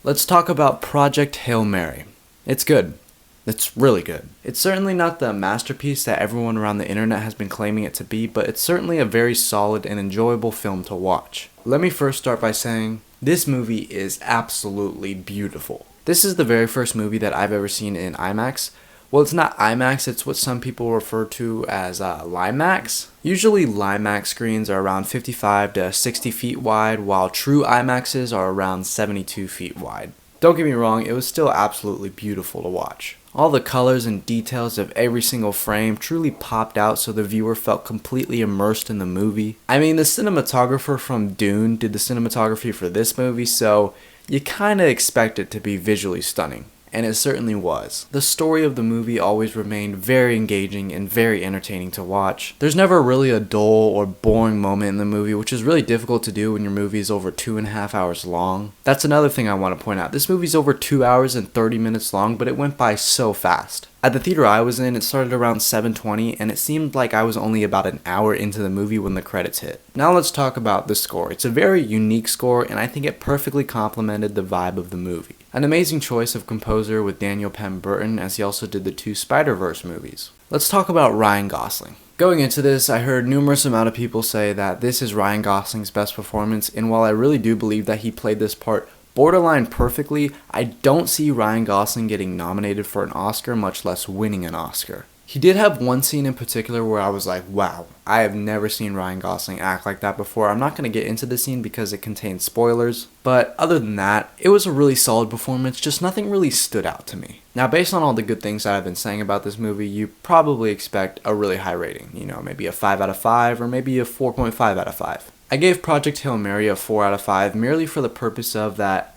Let's talk about Project Hail Mary. It's good. It's really good. It's certainly not the masterpiece that everyone around the internet has been claiming it to be, but it's certainly a very solid and enjoyable film to watch. Let me first start by saying, this movie is absolutely beautiful. This is the very first movie that I've ever seen in IMAX. Well, it's not IMAX, it's what some people refer to as LIMAX. Usually LIMAX screens are around 55 to 60 feet wide, while true IMAXs are around 72 feet wide. Don't get me wrong, it was still absolutely beautiful to watch. All the colors and details of every single frame truly popped out so the viewer felt completely immersed in the movie. I mean, the cinematographer from Dune did the cinematography for this movie, so you kinda expect it to be visually stunning. And it certainly was. The story of the movie always remained very engaging and very entertaining to watch. There's never really a dull or boring moment in the movie, which is really difficult to do when your movie is over 2.5 hours long. That's another thing I want to point out. This movie's over 2 hours and 30 minutes long, but it went by so fast. At the theater I was in, it started around 7:20, and it seemed like I was only about an hour into the movie when the credits hit. Now let's talk about the score. It's a very unique score, and I think it perfectly complemented the vibe of the movie. An amazing choice of composer with Daniel Pemberton, as he also did the 2 Spider-Verse movies. Let's talk about Ryan Gosling. Going into this, I heard numerous amount of people say that this is Ryan Gosling's best performance, and while I really do believe that he played this part borderline perfectly, I don't see Ryan Gosling getting nominated for an Oscar, much less winning an Oscar. He did have one scene in particular where I was like, wow, I have never seen Ryan Gosling act like that before. I'm not going to get into the scene because it contains spoilers, but other than that, it was a really solid performance, just nothing really stood out to me. Now, based on all the good things that I've been saying about this movie, you probably expect a really high rating, maybe a 5 out of 5 or maybe a 4.5 out of 5. I gave Project Hail Mary a 4 out of 5 merely for the purpose of that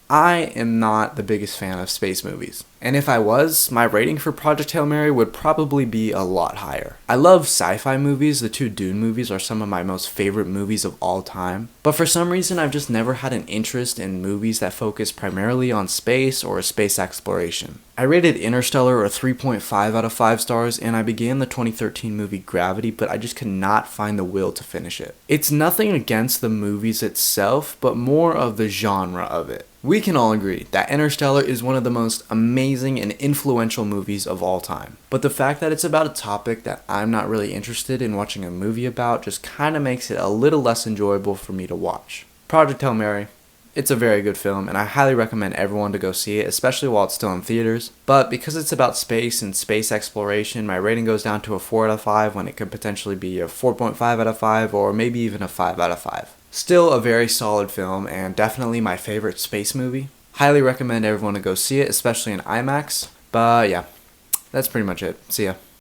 I am not the biggest fan of space movies. And if I was, my rating for Project Hail Mary would probably be a lot higher. I love sci-fi movies. The 2 Dune movies are some of my most favorite movies of all time. But for some reason, I've just never had an interest in movies that focus primarily on space or space exploration. I rated Interstellar a 3.5 out of 5 stars, and I began the 2013 movie Gravity, but I just could not find the will to finish it. It's nothing against the movies itself, but more of the genre of it. We can all agree that Interstellar is one of the most amazing and influential movies of all time. But the fact that it's about a topic that I'm not really interested in watching a movie about just kind of makes it a little less enjoyable for me to watch. Project Hail Mary, it's a very good film, and I highly recommend everyone to go see it, especially while it's still in theaters. But because it's about space and space exploration, my rating goes down to a 4 out of 5 when it could potentially be a 4.5 out of 5 or maybe even a 5 out of 5. Still a very solid film and definitely my favorite space movie. Highly recommend everyone to go see it, especially in IMAX. But yeah, that's pretty much it. See ya.